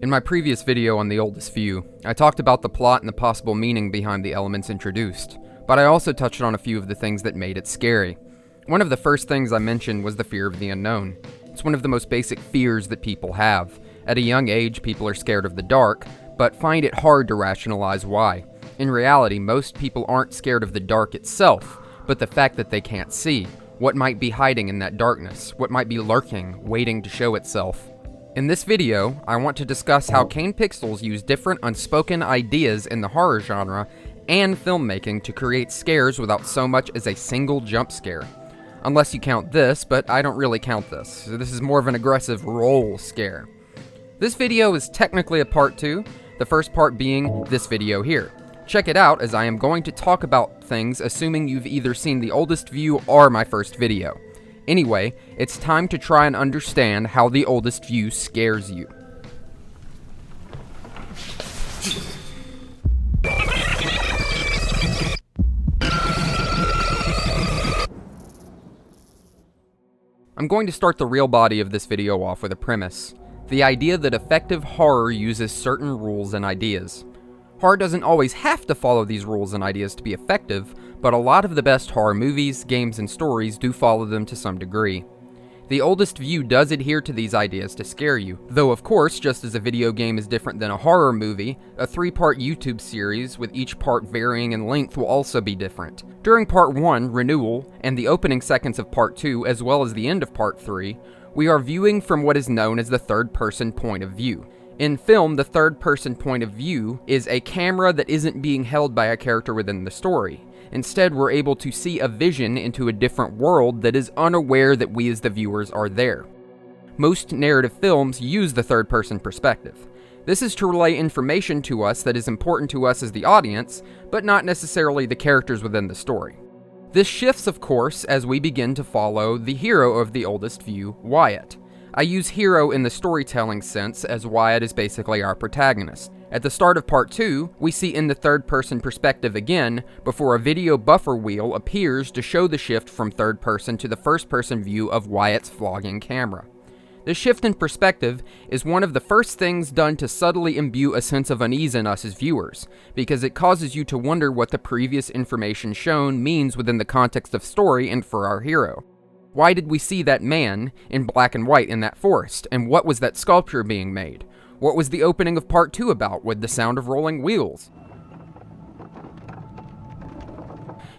In my previous video on The Oldest View, I talked about the plot and the possible meaning behind the elements introduced, but I also touched on a few of the things that made it scary. One of the first things I mentioned was the fear of the unknown. It's one of the most basic fears that people have. At a young age, people are scared of the dark, but find it hard to rationalize why. In reality, most people aren't scared of the dark itself, but the fact that they can't see. What might be hiding in that darkness? What might be lurking, waiting to show itself? In this video, I want to discuss how Kane Pixels use different unspoken ideas in the horror genre and filmmaking to create scares without so much as a single jump scare. Unless you count this, but I don't really count this, so this is more of an aggressive roll scare. This video is technically a part 2, the first part being this video here. Check it out, as I am going to talk about things assuming you've either seen The Oldest View or my first video. Anyway, it's time to try and understand how The Oldest View scares you. I'm going to start the real body of this video off with a premise. The idea that effective horror uses certain rules and ideas. Horror doesn't always have to follow these rules and ideas to be effective, but a lot of the best horror movies, games, and stories do follow them to some degree. The Oldest View does adhere to these ideas to scare you, though of course, just as a video game is different than a horror movie, a 3-part YouTube series with each part varying in length will also be different. During Part 1, Renewal, and the opening seconds of Part 2, as well as the end of Part 3, we are viewing from what is known as the third-person point of view. In film, the third-person point of view is a camera that isn't being held by a character within the story. Instead, we're able to see a vision into a different world that is unaware that we as the viewers are there. Most narrative films use the third-person perspective. This is to relay information to us that is important to us as the audience, but not necessarily the characters within the story. This shifts, of course, as we begin to follow the hero of The Oldest View, Wyatt. I use hero in the storytelling sense, as Wyatt is basically our protagonist. At the start of Part 2, we see in the third-person perspective again, before a video buffer wheel appears to show the shift from third-person to the first-person view of Wyatt's vlogging camera. This shift in perspective is one of the first things done to subtly imbue a sense of unease in us as viewers, because it causes you to wonder what the previous information shown means within the context of story and for our hero. Why did we see that man in black and white in that forest, and what was that sculpture being made? What was the opening of Part 2 about with the sound of rolling wheels?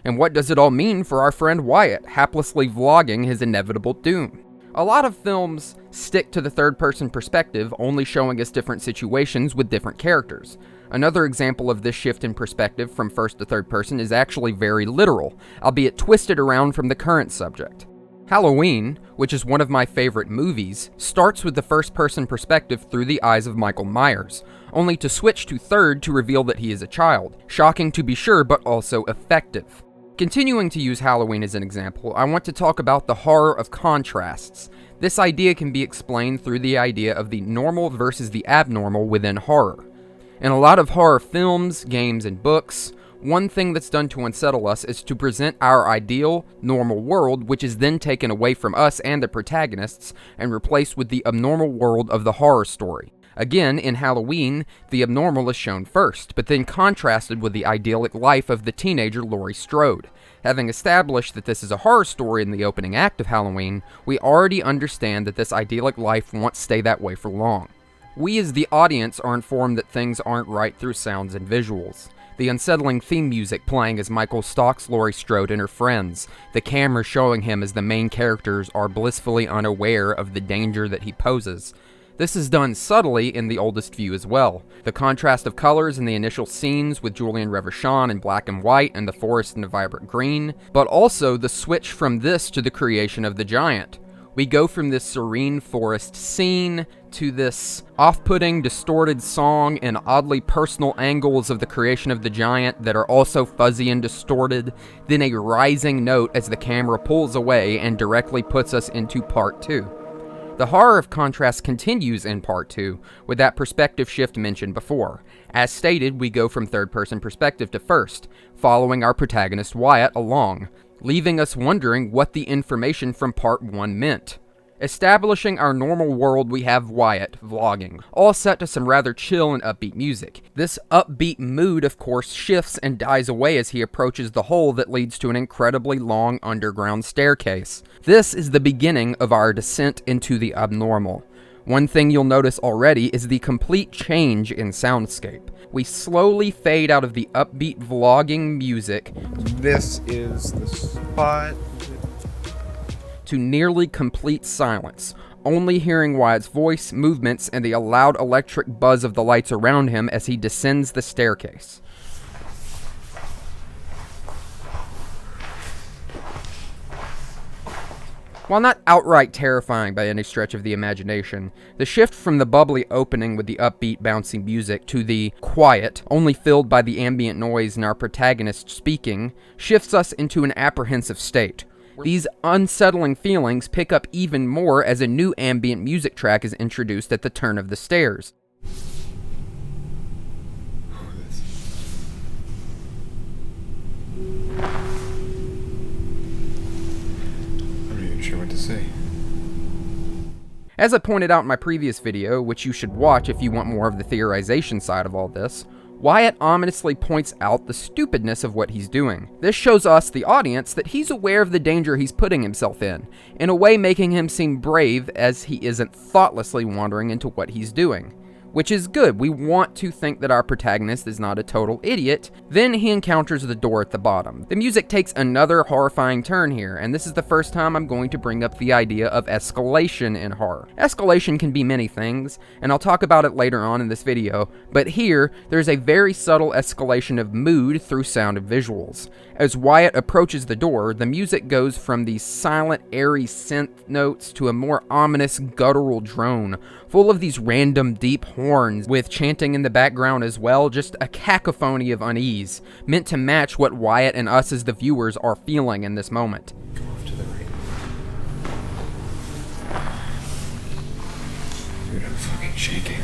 And what does it all mean for our friend Wyatt, haplessly vlogging his inevitable doom? A lot of films stick to the third-person perspective, only showing us different situations with different characters. Another example of this shift in perspective from first to third person is actually very literal, albeit twisted around from the current subject. Halloween, which is one of my favorite movies, starts with the first-person perspective through the eyes of Michael Myers, only to switch to third to reveal that he is a child. Shocking to be sure, but also effective. Continuing to use Halloween as an example, I want to talk about the horror of contrasts. This idea can be explained through the idea of the normal versus the abnormal within horror. In a lot of horror films, games, and books, one thing that's done to unsettle us is to present our ideal, normal world, which is then taken away from us and the protagonists and replaced with the abnormal world of the horror story. Again, in Halloween, the abnormal is shown first, but then contrasted with the idyllic life of the teenager Laurie Strode. Having established that this is a horror story in the opening act of Halloween, we already understand that this idyllic life won't stay that way for long. We as the audience are informed that things aren't right through sounds and visuals. The unsettling theme music playing as Michael stalks Laurie Strode and her friends, the camera showing him as the main characters are blissfully unaware of the danger that he poses. This is done subtly in The Oldest View as well. The contrast of colors in the initial scenes with Julian Revachon in black and white and the forest in a vibrant green, but also the switch from this to the creation of the giant. We go from this serene forest scene to this off-putting, distorted song and oddly personal angles of the creation of the giant that are also fuzzy and distorted, then a rising note as the camera pulls away and directly puts us into Part 2. The horror of contrast continues in Part 2, with that perspective shift mentioned before. As stated, we go from third-person perspective to first, following our protagonist Wyatt along, leaving us wondering what the information from Part 1 meant. Establishing our normal world, we have Wyatt vlogging, all set to some rather chill and upbeat music. This upbeat mood, of course, shifts and dies away as he approaches the hole that leads to an incredibly long underground staircase. This is the beginning of our descent into the abnormal. One thing you'll notice already is the complete change in soundscape. We slowly fade out of the upbeat vlogging music. This is the spot. To nearly complete silence, only hearing Wyatt's voice, movements, and the loud electric buzz of the lights around him as he descends the staircase. While not outright terrifying by any stretch of the imagination, the shift from the bubbly opening with the upbeat bouncing music to the quiet, only filled by the ambient noise and our protagonist speaking, shifts us into an apprehensive state. These unsettling feelings pick up even more as a new ambient music track is introduced at the turn of the stairs. Sure what to say. As I pointed out in my previous video, which you should watch if you want more of the theorization side of all this, Wyatt ominously points out the stupidness of what he's doing. This shows us, the audience, that he's aware of the danger he's putting himself in a way making him seem brave as he isn't thoughtlessly wandering into what he's doing. Which is good. We want to think that our protagonist is not a total idiot. Then he encounters the door at the bottom. The music takes another horrifying turn here, and this is the first time I'm going to bring up the idea of escalation in horror. Escalation can be many things, and I'll talk about it later on in this video, but here, there's a very subtle escalation of mood through sound and visuals. As Wyatt approaches the door, the music goes from these silent, airy synth notes to a more ominous, guttural drone, full of these random deep horns with chanting in the background as well, just a cacophony of unease, meant to match what Wyatt and us as the viewers are feeling in this moment. Go off to the right. Dude, I'm fucking shaking.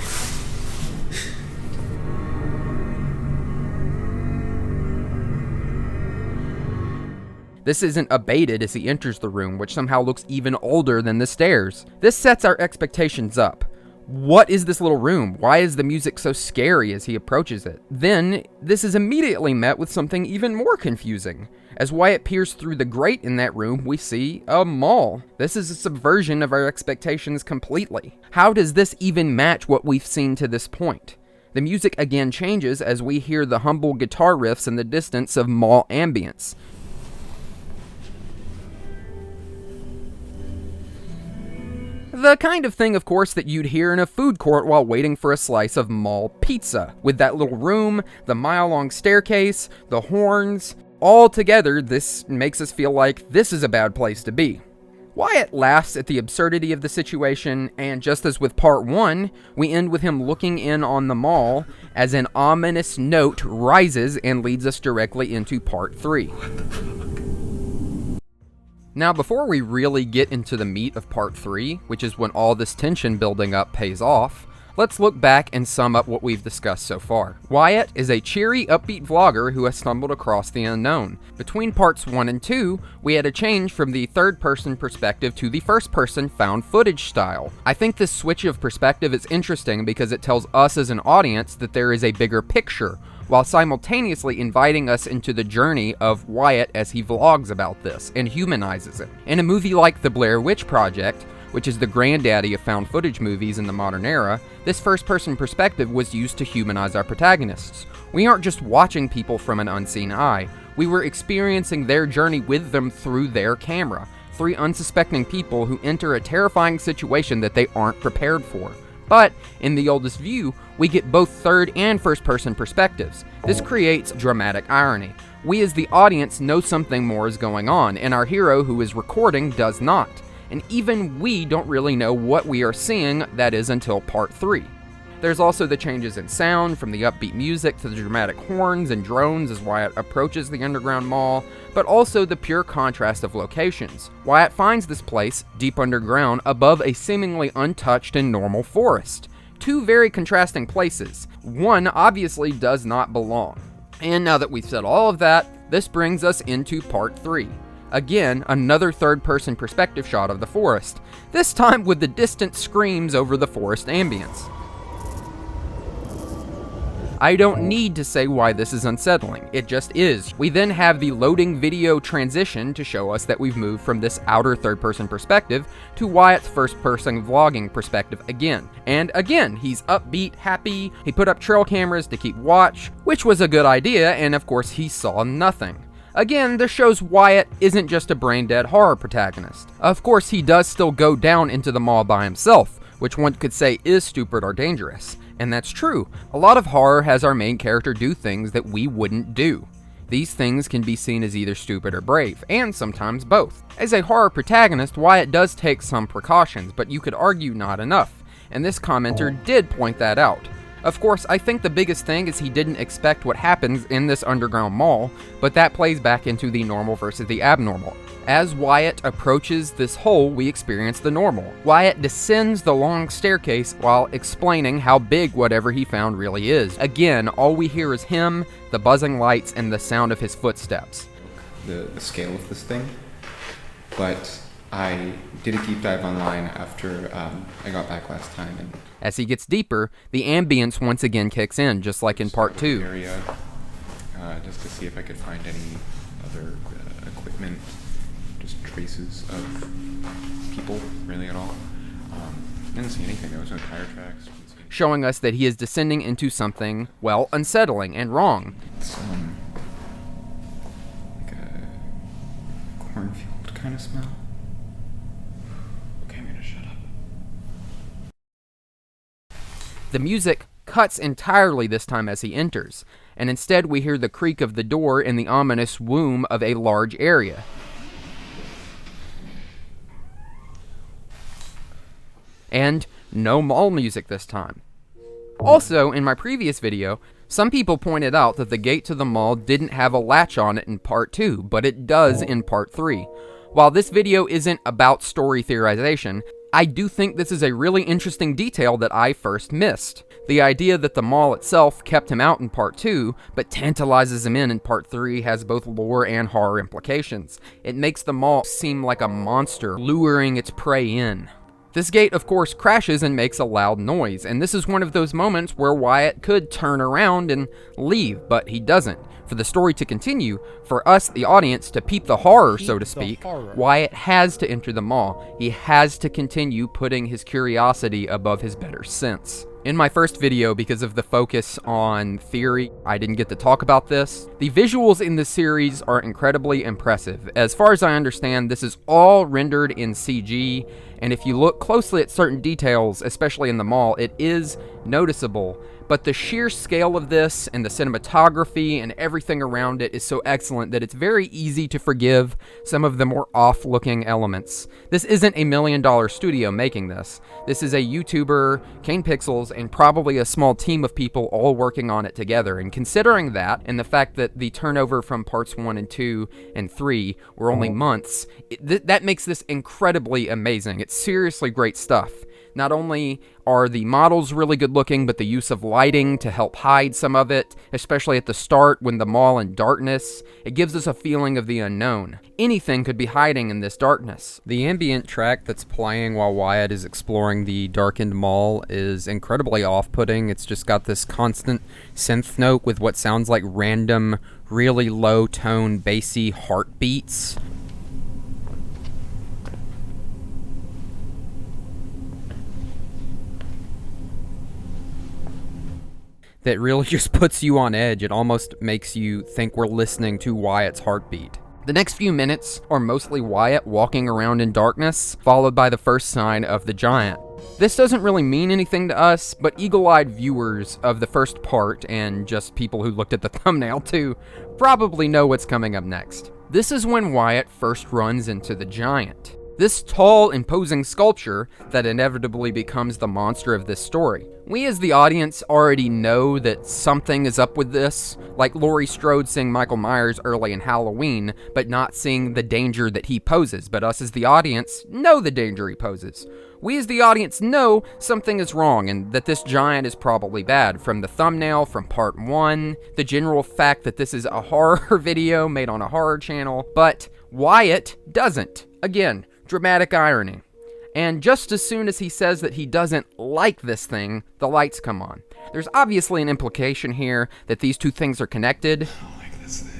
This isn't abated as he enters the room, which somehow looks even older than the stairs. This sets our expectations up. What is this little room? Why is the music so scary as he approaches it? Then, this is immediately met with something even more confusing. As Wyatt peers through the grate in that room, we see a mall. This is a subversion of our expectations completely. How does this even match what we've seen to this point? The music again changes as we hear the humble guitar riffs in the distance of mall ambience. The kind of thing, of course, that you'd hear in a food court while waiting for a slice of mall pizza. With that little room, the mile-long staircase, the horns, all together, this makes us feel like this is a bad place to be. Wyatt laughs at the absurdity of the situation, and just as with part 1, we end with him looking in on the mall as an ominous note rises and leads us directly into part 3. Now, before we really get into the meat of part 3, which is when all this tension building up pays off, let's look back and sum up what we've discussed so far. Wyatt is a cheery, upbeat vlogger who has stumbled across the unknown. Between parts 1 and 2, we had a change from the third-person perspective to the first-person found footage style. I think this switch of perspective is interesting because it tells us as an audience that there is a bigger picture, while simultaneously inviting us into the journey of Wyatt as he vlogs about this and humanizes it. In a movie like The Blair Witch Project, which is the granddaddy of found footage movies in the modern era, this first-person perspective was used to humanize our protagonists. We aren't just watching people from an unseen eye, we were experiencing their journey with them through their camera. 3 unsuspecting people who enter a terrifying situation that they aren't prepared for. But, in The Oldest View, we get both third and first-person perspectives. This creates dramatic irony. We as the audience know something more is going on, and our hero who is recording does not. And even we don't really know what we are seeing, that is, until part 3. There's also the changes in sound, from the upbeat music to the dramatic horns and drones as Wyatt approaches the underground mall, but also the pure contrast of locations. Wyatt finds this place, deep underground, above a seemingly untouched and normal forest. 2 very contrasting places. One obviously does not belong. And now that we've said all of that, this brings us into part 3. Again, another third-person perspective shot of the forest, this time with the distant screams over the forest ambience. I don't need to say why this is unsettling, it just is. We then have the loading video transition to show us that we've moved from this outer third-person perspective to Wyatt's first-person vlogging perspective again. And again, he's upbeat, happy, he put up trail cameras to keep watch, which was a good idea, and of course he saw nothing. Again, this shows Wyatt isn't just a brain-dead horror protagonist. Of course, he does still go down into the mall by himself, which one could say is stupid or dangerous. And that's true. A lot of horror has our main character do things that we wouldn't do. These things can be seen as either stupid or brave, and sometimes both. As a horror protagonist, Wyatt does take some precautions, but you could argue not enough, and this commenter did point that out. Of course, I think the biggest thing is he didn't expect what happens in this underground mall, but that plays back into the normal versus the abnormal. As Wyatt approaches this hole, we experience the normal. Wyatt descends the long staircase while explaining how big whatever he found really is. Again, all we hear is him, the buzzing lights, and the sound of his footsteps. The scale of this thing, but I did a deep dive online after I got back last time. And as he gets deeper, the ambience once again kicks in, just like in part 2. Area, just to see if I could find any other equipment, just traces of people, really at all. Didn't see anything. There was no tire tracks. Showing us that he is descending into something, well, unsettling and wrong. It's like a cornfield kind of smell. Okay, I'm gonna shut up. The music cuts entirely this time as he enters, and instead we hear the creak of the door in the ominous womb of a large area. And no mall music this time. Also, in my previous video, some people pointed out that the gate to the mall didn't have a latch on it in part 2, but it does in part 3. While this video isn't about story theorization, I do think this is a really interesting detail that I first missed. The idea that the mall itself kept him out in part 2, but tantalizes him in part 3 has both lore and horror implications. It makes the mall seem like a monster luring its prey in. This gate, of course, crashes and makes a loud noise, and this is one of those moments where Wyatt could turn around and leave, but he doesn't. For the story to continue, for us, the audience, to peep the horror, so to speak, Wyatt has to enter the mall. He has to continue putting his curiosity above his better sense. In my first video, because of the focus on theory, I didn't get to talk about this. The visuals in this series are incredibly impressive. As far as I understand, this is all rendered in CG, and if you look closely at certain details, especially in the mall, it is noticeable. But the sheer scale of this and the cinematography and everything around it is so excellent that it's very easy to forgive some of the more off-looking elements. This isn't a $1 million studio making this. This is a YouTuber, Kane Pixels, and probably a small team of people all working on it together. And considering that, and the fact that the turnover from parts 1 and 2 and 3 were only months, that makes this incredibly amazing. It's seriously great stuff. Not only are the models really good looking, but the use of lighting to help hide some of it, especially at the start when the mall in darkness, it gives us a feeling of the unknown. Anything could be hiding in this darkness. The ambient track that's playing while Wyatt is exploring the darkened mall is incredibly off-putting. It's just got this constant synth note with what sounds like random, really low-tone, bassy heartbeats. That really just puts you on edge. It almost makes you think we're listening to Wyatt's heartbeat. The next few minutes are mostly Wyatt walking around in darkness, followed by the first sign of the giant. This doesn't really mean anything to us, but eagle-eyed viewers of the first part, and just people who looked at the thumbnail too, probably know what's coming up next. This is when Wyatt first runs into the giant. This tall, imposing sculpture that inevitably becomes the monster of this story. We as the audience already know that something is up with this, like Laurie Strode seeing Michael Myers early in Halloween, but not seeing the danger that he poses, but us as the audience know the danger he poses. We as the audience know something is wrong and that this giant is probably bad, from the thumbnail, from part 1, the general fact that this is a horror video made on a horror channel, but Wyatt doesn't. Again, dramatic irony. And just as soon as he says that he doesn't like this thing, the lights come on. There's obviously an implication here that these two things are connected. I don't like this thing.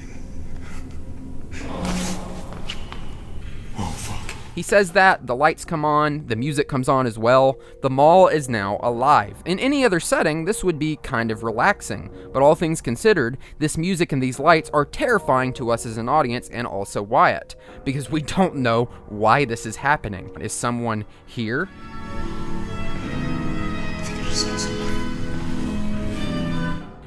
Oh, fuck. He says that, the lights come on, the music comes on as well. The mall is now alive. In any other setting, this would be kind of relaxing. But all things considered, this music and these lights are terrifying to us as an audience and also Wyatt. Because we don't know why this is happening. Is someone here? I think I just saw something.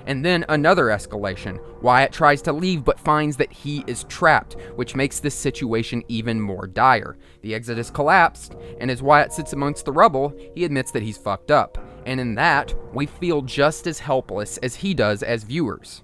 And then another escalation. Wyatt tries to leave but finds that he is trapped, which makes this situation even more dire. The exit is collapsed, and as Wyatt sits amongst the rubble, he admits that he's fucked up. And in that, we feel just as helpless as he does as viewers.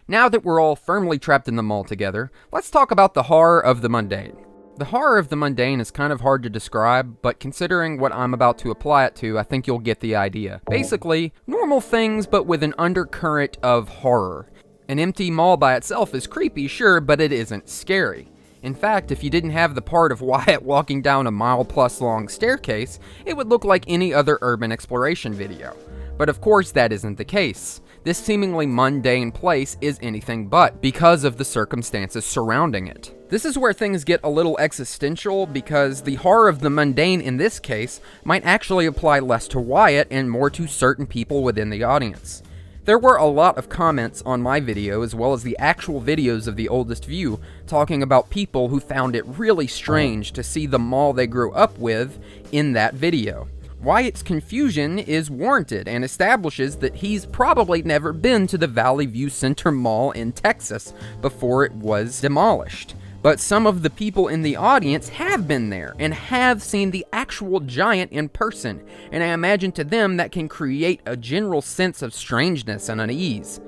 Now that we're all firmly trapped in the mall together, let's talk about the horror of the mundane. The horror of the mundane is kind of hard to describe, but considering what I'm about to apply it to, I think you'll get the idea. Basically, normal things but with an undercurrent of horror. An empty mall by itself is creepy, sure, but it isn't scary. In fact, if you didn't have the part of Wyatt walking down a mile-plus long staircase, it would look like any other urban exploration video. But of course that isn't the case. This seemingly mundane place is anything but, because of the circumstances surrounding it. This is where things get a little existential, because the horror of the mundane in this case might actually apply less to Wyatt and more to certain people within the audience. There were a lot of comments on my video, as well as the actual videos of the oldest view, talking about people who found it really strange to see the mall they grew up with in that video. Wyatt's confusion is warranted and establishes that he's probably never been to the Valley View Center Mall in Texas before it was demolished. But some of the people in the audience have been there and have seen the actual giant in person, and I imagine to them that can create a general sense of strangeness and unease.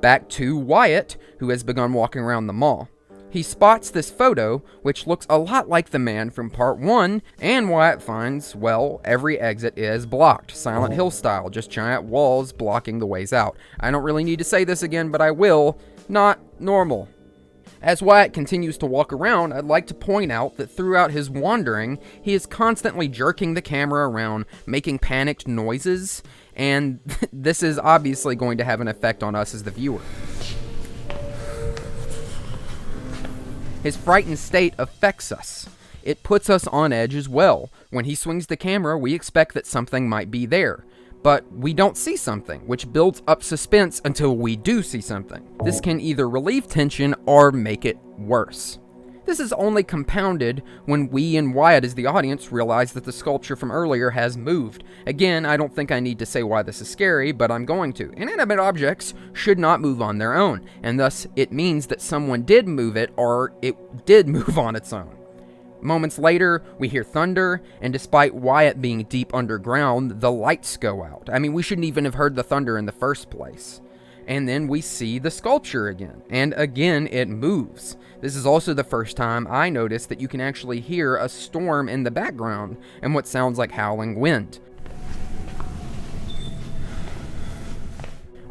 Back to Wyatt, who has begun walking around the mall. He spots this photo, which looks a lot like the man from part 1, and Wyatt finds, well, every exit is blocked, Silent Hill style, just giant walls blocking the ways out. I don't really need to say this again, but I will. Not normal. As Wyatt continues to walk around, I'd like to point out that throughout his wandering, he is constantly jerking the camera around, making panicked noises, and this is obviously going to have an effect on us as the viewer. His frightened state affects us. It puts us on edge as well. When he swings the camera, we expect that something might be there. But we don't see something, which builds up suspense until we do see something. This can either relieve tension or make it worse. This is only compounded when we and Wyatt as the audience realize that the sculpture from earlier has moved. Again, I don't think I need to say why this is scary, but I'm going to. Inanimate objects should not move on their own, and thus it means that someone did move it or it did move on its own. Moments later, we hear thunder, and despite Wyatt being deep underground, the lights go out. I mean, we shouldn't even have heard the thunder in the first place. And then we see the sculpture again, and again it moves. This is also the first time I noticed that you can actually hear a storm in the background and what sounds like howling wind.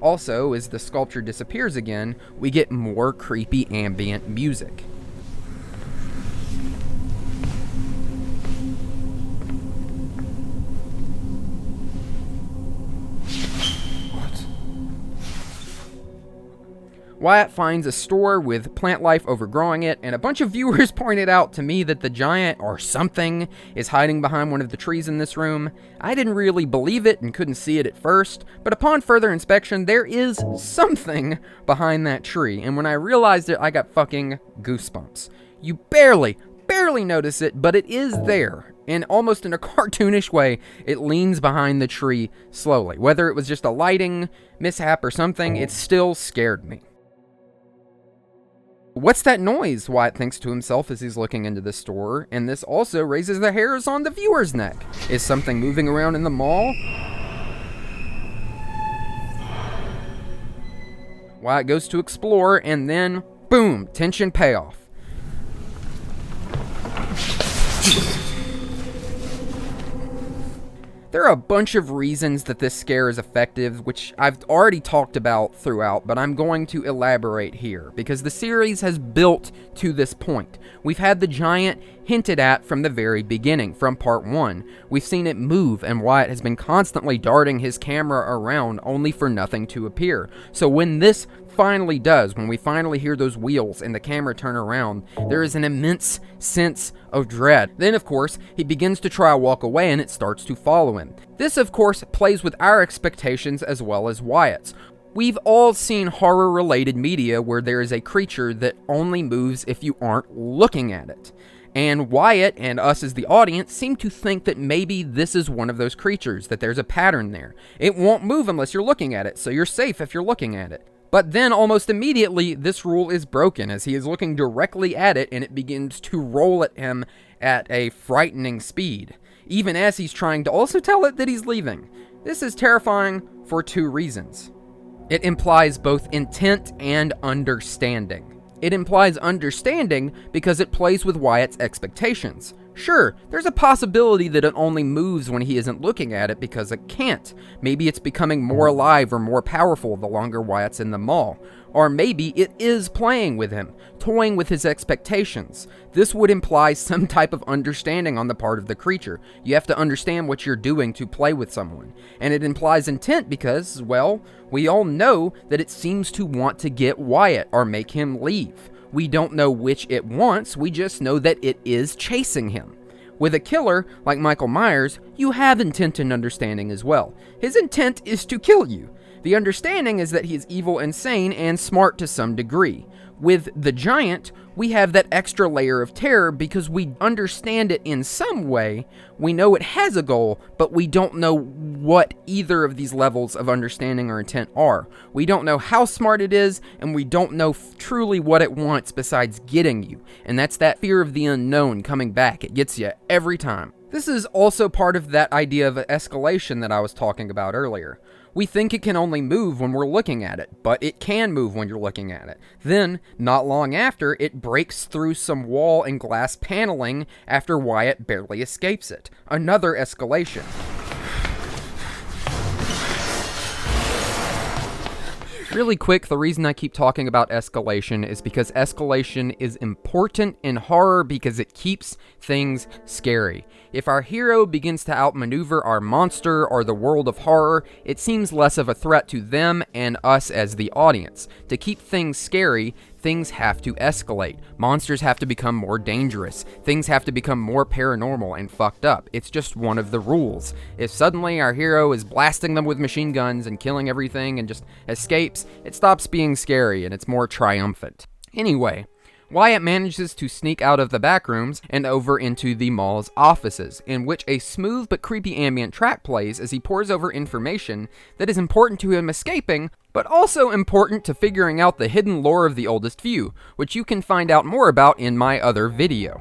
Also, as the sculpture disappears again, we get more creepy ambient music. Wyatt finds a store with plant life overgrowing it, and a bunch of viewers pointed out to me that the giant, or something, is hiding behind one of the trees in this room. I didn't really believe it and couldn't see it at first, but upon further inspection, there is something behind that tree, and when I realized it, I got fucking goosebumps. You barely notice it, but it is there. And almost in a cartoonish way, it leans behind the tree slowly. Whether it was just a lighting mishap or something, it still scared me. What's that noise? Wyatt thinks to himself as he's looking into the store, and this also raises the hairs on the viewer's neck. Is something moving around in the mall? Wyatt goes to explore, and then, boom, tension payoff. There are a bunch of reasons that this scare is effective, which I've already talked about throughout, but I'm going to elaborate here, because the series has built to this point. We've had the giant hinted at from the very beginning, from part 1. We've seen it move, and Wyatt has been constantly darting his camera around, only for nothing to appear. So when this finally does, when we finally hear those wheels and the camera turn around, there is an immense sense of dread. Then, of course, he begins to try to walk away and it starts to follow him. This, of course, plays with our expectations as well as Wyatt's. We've all seen horror-related media where there is a creature that only moves if you aren't looking at it. And Wyatt and us as the audience seem to think that maybe this is one of those creatures, that there's a pattern there. It won't move unless you're looking at it, so you're safe if you're looking at it. But then, almost immediately, this rule is broken as he is looking directly at it and it begins to roll at him at a frightening speed, even as he's trying to also tell it that he's leaving. This is terrifying for 2 reasons. It implies both intent and understanding. It implies understanding because it plays with Wyatt's expectations. Sure, there's a possibility that it only moves when he isn't looking at it because it can't. Maybe it's becoming more alive or more powerful the longer Wyatt's in the mall. Or maybe it is playing with him, toying with his expectations. This would imply some type of understanding on the part of the creature. You have to understand what you're doing to play with someone. And it implies intent because, well, we all know that it seems to want to get Wyatt or make him leave. We don't know which it wants, we just know that it is chasing him. With a killer like Michael Myers, you have intent and understanding as well. His intent is to kill you. The understanding is that he is evil, insane, and smart to some degree. With the giant, we have that extra layer of terror because we understand it in some way. We know it has a goal, but we don't know what either of these levels of understanding or intent are. We don't know how smart it is, and we don't know truly what it wants besides getting you. And that's that fear of the unknown coming back. It gets you every time. This is also part of that idea of escalation that I was talking about earlier. We think it can only move when we're looking at it, but it can move when you're looking at it. Then, not long after, it breaks through some wall and glass paneling after Wyatt barely escapes it. Another escalation. Really quick, the reason I keep talking about escalation is because escalation is important in horror because it keeps things scary. If our hero begins to outmaneuver our monster or the world of horror, it seems less of a threat to them and us as the audience. To keep things scary, things have to escalate. Monsters have to become more dangerous. Things have to become more paranormal and fucked up. It's just one of the rules. If suddenly our hero is blasting them with machine guns and killing everything and just escapes, it stops being scary and it's more triumphant. Anyway, Wyatt manages to sneak out of the back rooms and over into the mall's offices, in which a smooth but creepy ambient track plays as he pores over information that is important to him escaping, but also important to figuring out the hidden lore of the oldest few, which you can find out more about in my other video.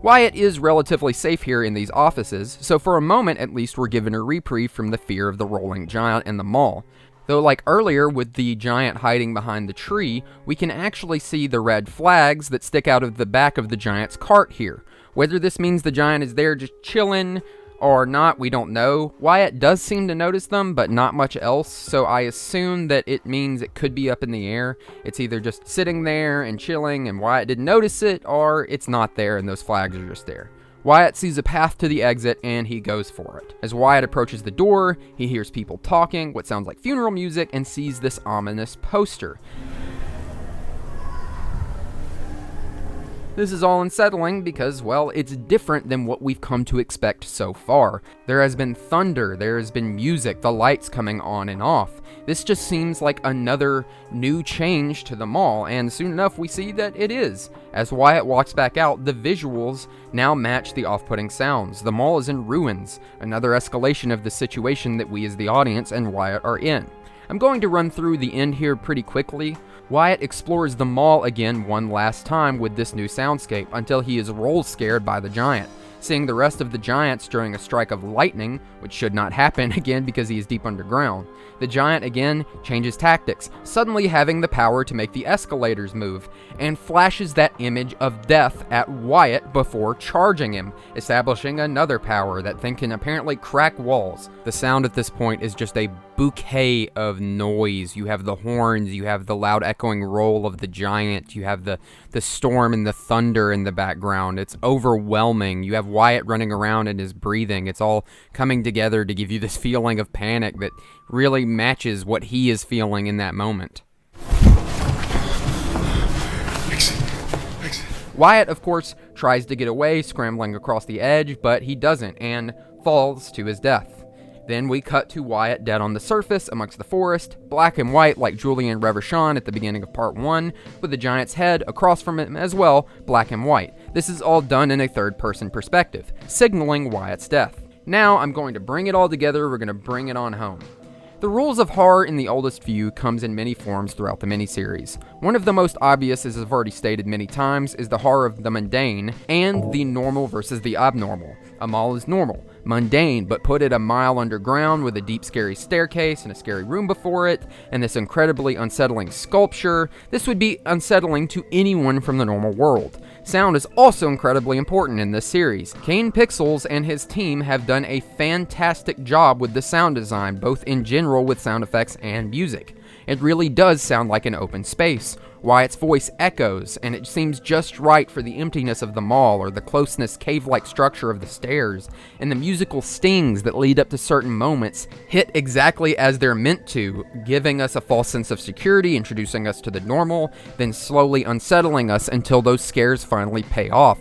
Wyatt is relatively safe here in these offices, so for a moment at least we're given a reprieve from the fear of the rolling giant in the mall. Though like earlier with the giant hiding behind the tree, we can actually see the red flags that stick out of the back of the giant's cart here. Whether this means the giant is there just chilling or not, we don't know. Wyatt does seem to notice them, but not much else, so I assume that it means it could be up in the air. It's either just sitting there and chilling and Wyatt didn't notice it, or it's not there and those flags are just there. Wyatt sees a path to the exit and he goes for it. As Wyatt approaches the door, he hears people talking, what sounds like funeral music, and sees this ominous poster. This is all unsettling because, well, it's different than what we've come to expect so far. There has been thunder, there has been music, the lights coming on and off. This just seems like another new change to the mall, and soon enough we see that it is. As Wyatt walks back out, the visuals now match the off-putting sounds. The mall is in ruins, another escalation of the situation that we as the audience and Wyatt are in. I'm going to run through the end here pretty quickly. Wyatt explores the mall again one last time with this new soundscape until he is roll scared by the giant. Seeing the rest of the giants during a strike of lightning, which should not happen again because he is deep underground, the giant again changes tactics, suddenly having the power to make the escalators move, and flashes that image of death at Wyatt before charging him, establishing another power that thing can apparently crack walls. The sound at this point is just a bouquet of noise. You have the horns, you have the loud echoing roll of the giant, you have the storm and the thunder in the background. It's overwhelming. You have Wyatt running around and his breathing. It's all coming together to give you this feeling of panic that really matches what he is feeling in that moment. Wyatt, of course, tries to get away, scrambling across the edge, but he doesn't and falls to his death. Then we cut to Wyatt dead on the surface amongst the forest, black and white like Julian Reverchon at the beginning of part 1, with the giant's head across from him as well, black and white. This is all done in a third-person perspective, signaling Wyatt's death. Now I'm going to bring it all together, we're going to bring it on home. The rules of horror in the oldest view comes in many forms throughout the miniseries. One of the most obvious, as I've already stated many times, is the horror of the mundane and the normal versus the abnormal. A mall is normal, mundane, but put it a mile underground with a deep scary staircase and a scary room before it, and this incredibly unsettling sculpture. This would be unsettling to anyone from the normal world. Sound is also incredibly important in this series. Kane Pixels and his team have done a fantastic job with the sound design, both in general with sound effects and music. It really does sound like an open space. Wyatt's voice echoes, and it seems just right for the emptiness of the mall or the closeness cave-like structure of the stairs, and the musical stings that lead up to certain moments hit exactly as they're meant to, giving us a false sense of security, introducing us to the normal, then slowly unsettling us until those scares finally pay off.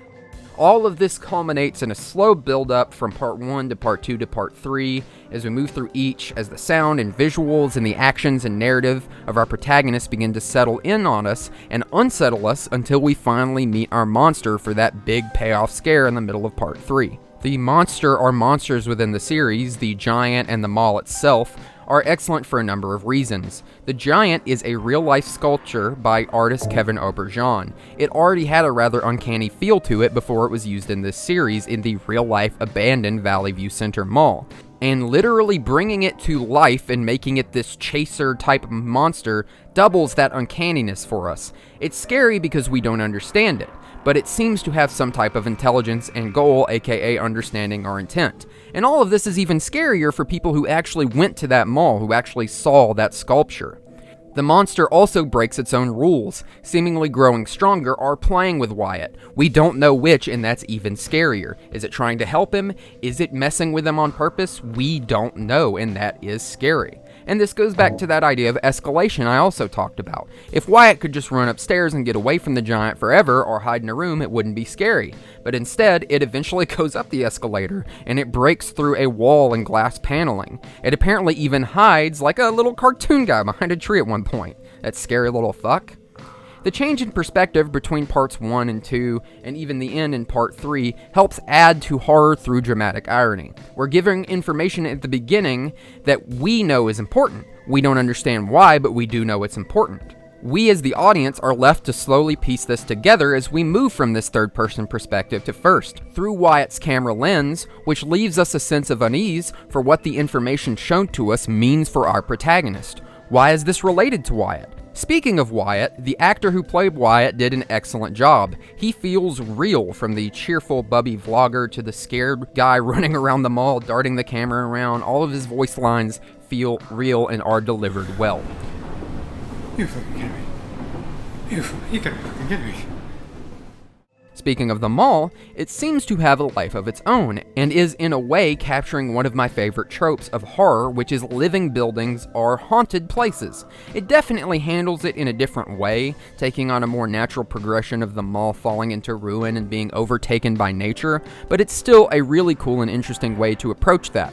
All of this culminates in a slow build-up from part 1 to part 2 to part 3 as we move through each, as the sound and visuals and the actions and narrative of our protagonists begin to settle in on us and unsettle us until we finally meet our monster for that big payoff scare in the middle of part 3. The monster or monsters within the series, the giant and the mall itself, are excellent for a number of reasons. The giant is a real-life sculpture by artist Kevin Auberjonois. It already had a rather uncanny feel to it before it was used in this series in the real-life abandoned Valley View Center Mall. And literally bringing it to life and making it this chaser-type monster doubles that uncanniness for us. It's scary because we don't understand it, but it seems to have some type of intelligence and goal, aka understanding or intent. And all of this is even scarier for people who actually went to that mall, who actually saw that sculpture. The monster also breaks its own rules, seemingly growing stronger or playing with Wyatt. We don't know which, and that's even scarier. Is it trying to help him? Is it messing with him on purpose? We don't know, and that is scary. And this goes back to that idea of escalation I also talked about. If Wyatt could just run upstairs and get away from the giant forever or hide in a room, it wouldn't be scary. But instead, it eventually goes up the escalator, and it breaks through a wall and glass paneling. It apparently even hides like a little cartoon guy behind a tree at one point. That scary little fuck. The change in perspective between parts 1 and 2, and even the end in part 3, helps add to horror through dramatic irony. We're giving information at the beginning that we know is important. We don't understand why, but we do know it's important. We as the audience are left to slowly piece this together as we move from this third-person perspective to first, through Wyatt's camera lens, which leaves us a sense of unease for what the information shown to us means for our protagonist. Why is this related to Wyatt? Speaking of Wyatt, the actor who played Wyatt did an excellent job. He feels real, from the cheerful bubby vlogger to the scared guy running around the mall, darting the camera around. All of his voice lines feel real and are delivered well. You fucking kidding me? You gotta fucking kidding me. Speaking of the mall, it seems to have a life of its own, and is in a way capturing one of my favorite tropes of horror, which is living buildings or haunted places. It definitely handles it in a different way, taking on a more natural progression of the mall falling into ruin and being overtaken by nature, but it's still a really cool and interesting way to approach that.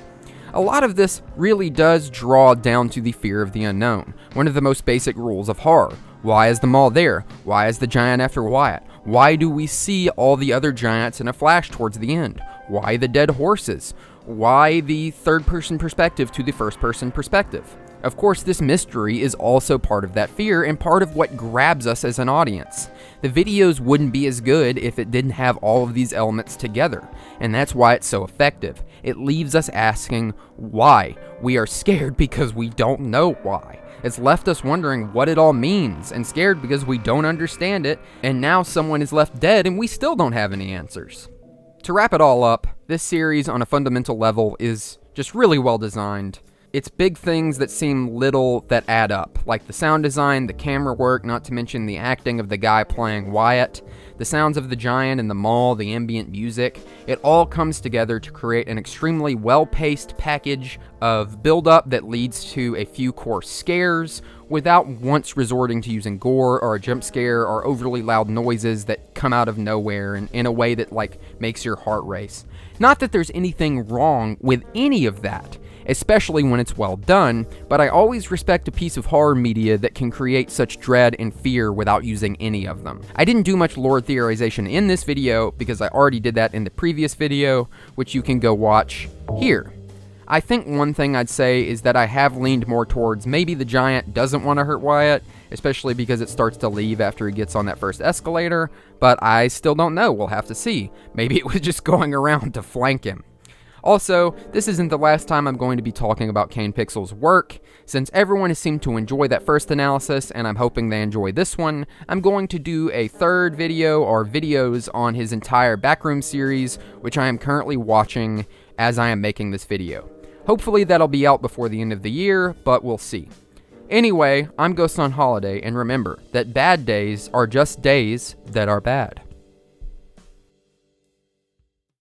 A lot of this really does draw down to the fear of the unknown, one of the most basic rules of horror. Why is the mall there? Why is the giant after Wyatt? Why do we see all the other giants in a flash towards the end? Why the dead horses? Why the third-person perspective to the first-person perspective? Of course, this mystery is also part of that fear and part of what grabs us as an audience. The videos wouldn't be as good if it didn't have all of these elements together, and that's why it's so effective. It leaves us asking why. We are scared because we don't know why. It's left us wondering what it all means, and scared because we don't understand it, and now someone is left dead and we still don't have any answers. To wrap it all up, this series on a fundamental level is just really well designed. It's big things that seem little that add up, like the sound design, the camera work, not to mention the acting of the guy playing Wyatt, the sounds of the giant in the mall, the ambient music. It all comes together to create an extremely well-paced package of build-up that leads to a few core scares, without once resorting to using gore or a jump scare or overly loud noises that come out of nowhere and in a way that makes your heart race. Not that there's anything wrong with any of that, especially when it's well done, but I always respect a piece of horror media that can create such dread and fear without using any of them. I didn't do much lore theorization in this video because I already did that in the previous video, which you can go watch here. I think one thing I'd say is that I have leaned more towards maybe the giant doesn't want to hurt Wyatt, especially because it starts to leave after he gets on that first escalator, but I still don't know, we'll have to see. Maybe it was just going around to flank him. Also, this isn't the last time I'm going to be talking about Kane Pixel's work. Since everyone has seemed to enjoy that first analysis, and I'm hoping they enjoy this one, I'm going to do a third video or videos on his entire Backroom series, which I am currently watching as I am making this video. Hopefully that'll be out before the end of the year, but we'll see. Anyway, I'm GhostsOnHoliday, and remember that bad days are just days that are bad.